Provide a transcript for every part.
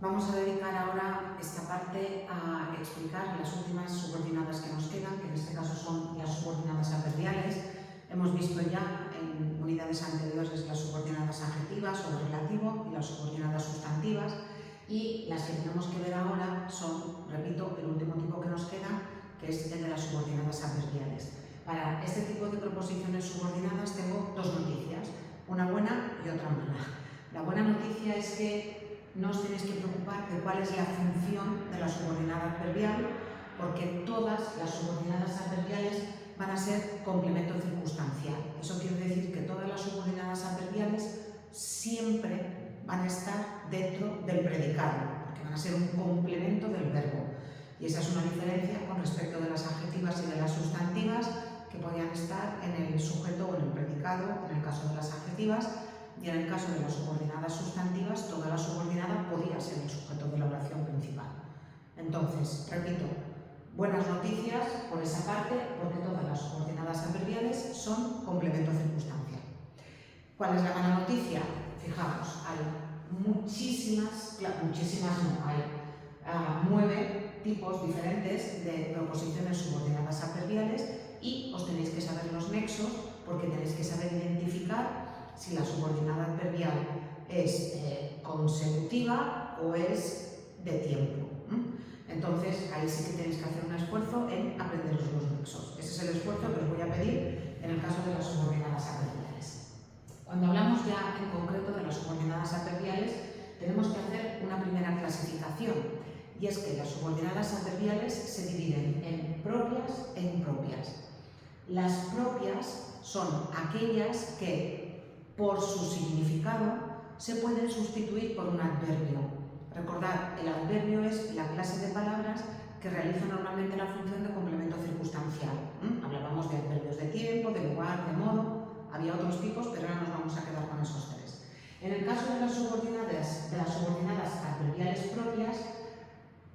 Vamos a dedicar ahora esta parte a explicar las últimas subordinadas que nos quedan, que en este caso son las subordinadas adverbiales. Hemos visto ya en unidades anteriores las subordinadas adjetivas o relativo y las subordinadas sustantivas, y las que tenemos que ver ahora son, repito, el último tipo que nos queda, que es el de las subordinadas adverbiales. Para este tipo de proposiciones subordinadas tengo dos noticias, una buena y otra mala. La buena noticia es que no os tenéis que preocupar de cuál es la función de la subordinada adverbial, porque todas las subordinadas adverbiales van a ser complemento circunstancial. Eso quiere decir que todas las subordinadas adverbiales siempre van a estar dentro del predicado, porque van a ser un complemento del verbo. Y esa es una diferencia con respecto de las adjetivas y de las sustantivas, que podían estar en el sujeto o en el predicado, en el caso de las adjetivas, y en el caso de las subordinadas sustantivas, toda la subordinada podía ser el sujeto de la oración principal. Entonces, repito, buenas noticias por esa parte, porque todas las subordinadas adverbiales son complemento circunstancial. ¿Cuál es la mala noticia? Fijaos, hay hay 9 tipos diferentes de proposiciones subordinadas adverbiales, y os tenéis que saber los nexos, porque tenéis que saber identificar si la subordinada adverbial es consecutiva o es de tiempo. Entonces, ahí sí que tenéis que hacer un esfuerzo en aprenderos los nexos. Ese es el esfuerzo que os voy a pedir en el caso de las subordinadas adverbiales. Cuando hablamos ya en concreto de las subordinadas adverbiales, tenemos que hacer una primera clasificación, y es que las subordinadas adverbiales se dividen en propias e impropias. Las propias son aquellas que, por su significado, se pueden sustituir por un adverbio. Recordad, el adverbio es la clase de palabras que realizan normalmente la función de complemento circunstancial. Hablábamos de adverbios de tiempo, de lugar, de modo. Había otros tipos, pero ahora nos vamos a quedar con esos tres. En el caso de las subordinadas adverbiales propias,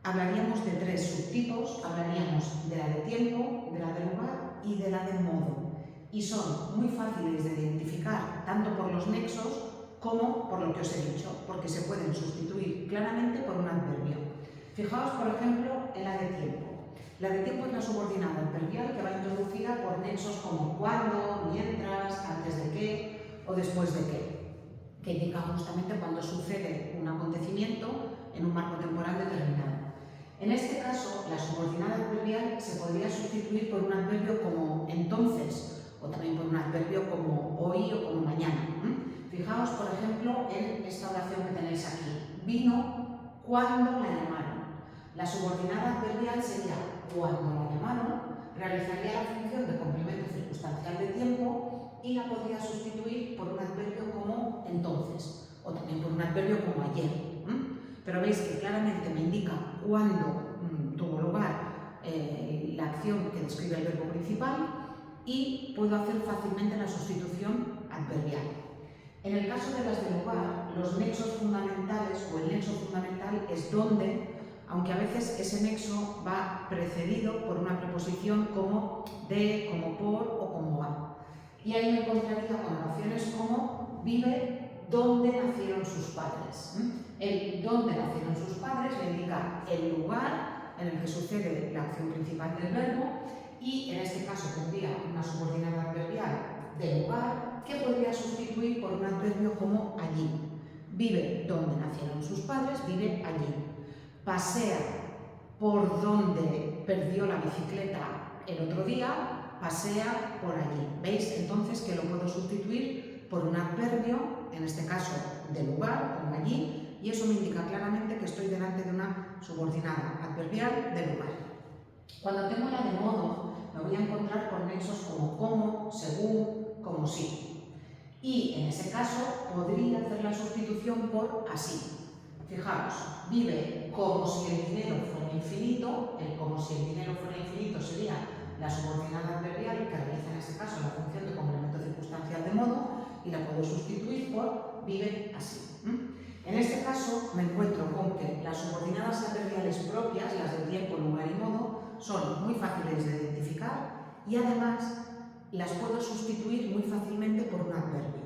hablaríamos de 3 subtipos. Hablaríamos de la de tiempo, de la de lugar y de la de modo. Y son muy fáciles de identificar tanto por los nexos como por lo que os he dicho, porque se pueden sustituir claramente por un adverbio. Fijaos, por ejemplo, en la de tiempo. La de tiempo es la subordinada adverbial que va introducida por nexos como cuándo, mientras, antes de qué o después de qué, que indica justamente cuando sucede un acontecimiento en un marco temporal determinado. En este caso, la subordinada adverbial se podría sustituir por un adverbio como entonces, o también por un adverbio como hoy o como mañana. Fijaos, por ejemplo, en esta oración que tenéis aquí. Vino cuando la llamaron. La subordinada adverbial sería cuando la llamaron, realizaría la función de complemento circunstancial de tiempo y la podría sustituir por un adverbio como entonces, o también por un adverbio como ayer. Pero veis que claramente me indica cuándo tuvo lugar la acción que describe el verbo principal, y puedo hacer fácilmente la sustitución adverbial. En el caso de las de lugar, los nexos fundamentales o el nexo fundamental es donde, aunque a veces ese nexo va precedido por una preposición como de, como por o como a. Y ahí me encontraría con oraciones como vive donde nacieron sus padres. El donde nacieron sus padres me indica el lugar en el que sucede la acción principal del verbo, y en este caso tendría una subordinada adverbial de lugar que podría sustituir por un adverbio como allí. Vive donde nacieron sus padres, vive allí. Pasea por donde perdió la bicicleta el otro día, pasea por allí. ¿Veis entonces que lo puedo sustituir por un adverbio, en este caso de lugar, como allí, y eso me indica claramente que estoy delante de una subordinada adverbial de lugar. Cuando tengo la de modo, me voy a encontrar con nexos como, según, como si. Y en ese caso podría hacer la sustitución por así. Fijaos, vive como si el dinero fuera infinito. El como si el dinero fuera infinito sería la subordinada adverbial que realiza en este caso la función de complemento circunstancial de modo, y la puedo sustituir por vive así. En este caso me encuentro con que las subordinadas adverbiales propias, las de tiempo, lugar y modo, son muy fáciles de identificar y además las puedo sustituir muy fácilmente por un adverbio.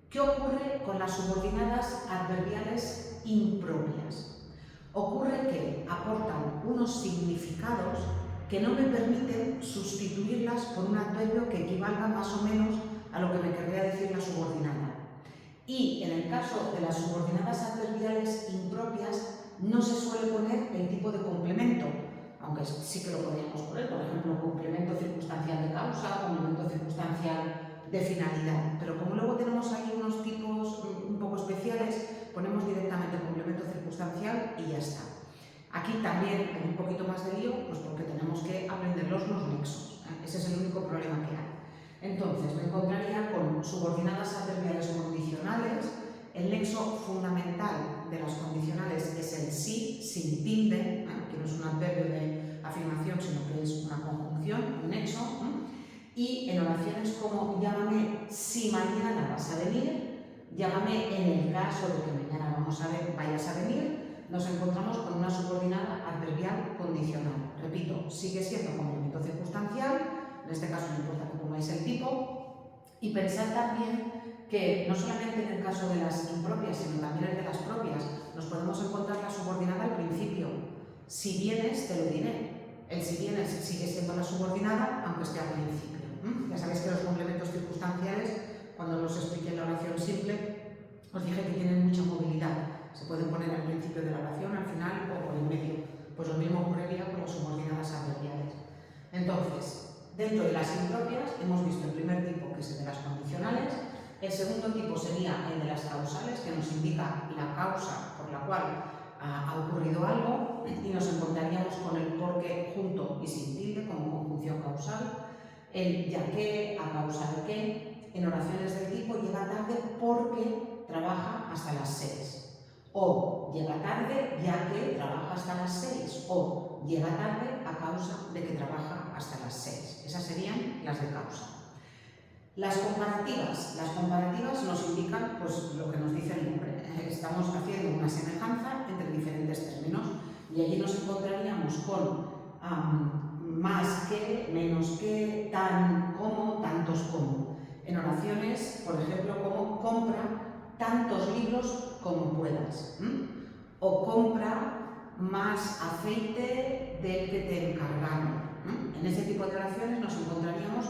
¿Qué ocurre con las subordinadas adverbiales impropias? Ocurre que aportan unos significados que no me permiten sustituirlas por un adverbio que equivalga más o menos a lo que me querría decir la subordinada. Y en el caso de las subordinadas adverbiales impropias no se suele poner el tipo de complemento, aunque sí que lo podríamos poner, por ejemplo, complemento circunstancial de causa, complemento circunstancial de finalidad, pero como luego tenemos ahí unos tipos un poco especiales, ponemos directamente complemento circunstancial y ya está. Aquí también hay un poquito más de lío, pues porque tenemos que aprenderlos los nexos, ¿eh? Ese es el único problema que hay. Entonces, me encontraría con subordinadas adverbiales condicionales. El nexo fundamental de las condicionales es el sí, sin tilde, que no es un adverbio de afirmación, sino que es una conjunción, un nexo. Y en oraciones como llámame si mañana vas a venir, llámame en el caso de que mañana vayas a venir, nos encontramos con una subordinada adverbial condicional. Repito, sigue siendo complemento circunstancial, en este caso no importa que pongáis el tipo, y pensad también que no solamente en el caso de las impropias, sino también en el de las propias, nos podemos encontrar la subordinada al principio. Si vienes, te lo diré. El si vienes sigue siendo la subordinada, aunque esté al principio. Ya sabéis que los complementos circunstanciales, cuando los expliqué en la oración simple, os dije que tienen mucha movilidad. Se pueden poner al principio de la oración, al final o por el medio. Pues lo mismo ocurriría con las subordinadas adverbiales. Entonces, dentro de las impropias hemos visto el primer tipo, que es el de las condicionales. El segundo tipo sería el de las causales, que nos indica la causa por la cual ha ocurrido algo, y nos encontraríamos con el por qué junto y sin tilde como conjunción causal. El ya que, a causa de qué, en oraciones del tipo llega tarde porque trabaja hasta las 6. O llega tarde ya que trabaja hasta las 6. O llega tarde a causa de que trabaja hasta las 6. Esas serían las de causa. Las comparativas nos indican pues, lo que nos dice el nombre. Estamos haciendo una semejanza entre diferentes términos y allí nos encontraríamos con más que, menos que, tan, como, tantos como. En oraciones, por ejemplo, como compra tantos libros como puedas. O compra más aceite del que te encargaron. En ese tipo de oraciones nos encontraríamos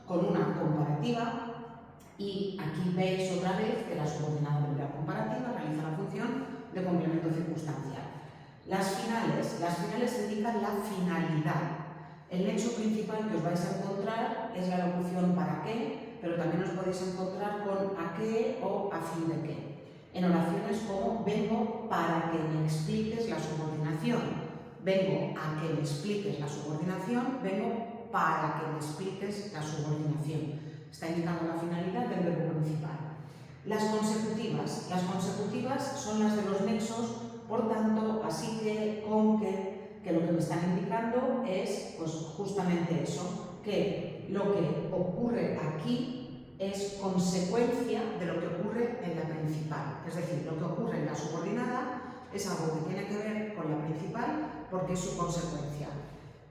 con una comparativa y aquí veis otra vez que la subordinada de la comparativa realiza la función de complemento circunstancial. Las finales indican la finalidad. El nexo principal que os vais a encontrar es la locución para qué, pero también os podéis encontrar con a qué o a fin de qué. En oraciones como vengo para que me expliques la subordinación, vengo a que me expliques la subordinación, vengo para que me expliques la subordinación. Está indicando la finalidad del verbo principal. Las consecutivas son las de los nexos, por tanto, así que, con que lo que me están indicando es pues, justamente eso, que lo que ocurre aquí es consecuencia de lo que ocurre en la principal. Es decir, lo que ocurre en la subordinada es algo que tiene que ver con la principal porque es su consecuencia.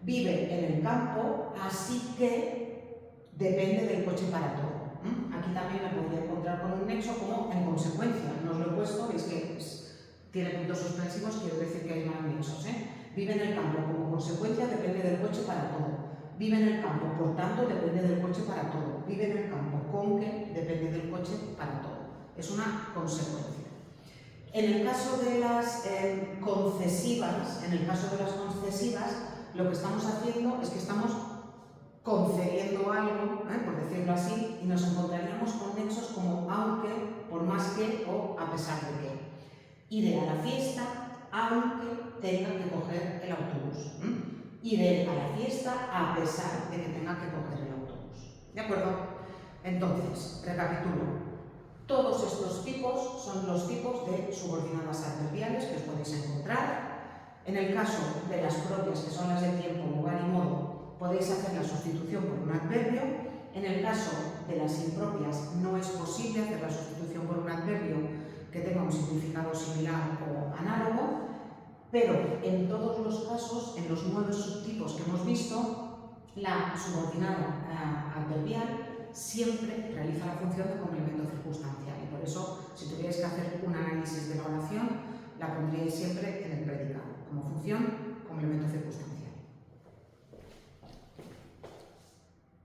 Vive en el campo, así que depende del coche para todo. Aquí también me podría encontrar con un nexo como en consecuencia. No os lo he puesto, veis que tiene puntos suspensivos, quiero decir que hay más nexos. Vive en el campo, como consecuencia depende del coche para todo. Vive en el campo, por tanto depende del coche para todo. Vive en el campo, con que depende del coche para todo. Es una consecuencia. En el caso de las concesivas, lo que estamos haciendo es que estamos concediendo algo, por decirlo así, y nos encontraríamos con nexos como aunque, por más que o a pesar de que. Iré a la fiesta aunque tenga que coger el autobús. Iré a la fiesta a pesar de que tenga que coger el autobús. ¿De acuerdo? Entonces, recapitulo. Todos estos tipos son los tipos de subordinadas adverbiales que os podéis encontrar. En el caso de las propias, que son las de tiempo, lugar y modo, podéis hacer la sustitución por un adverbio. En el caso de las impropias no es posible hacer la sustitución por un adverbio que tenga un significado similar o análogo, pero en todos los casos, en los 9 subtipos que hemos visto, la subordinada adverbial siempre realiza la función de complemento circunstancial y por eso, si tuvierais que hacer un análisis de la oración, la pondríais siempre en el predicado, como función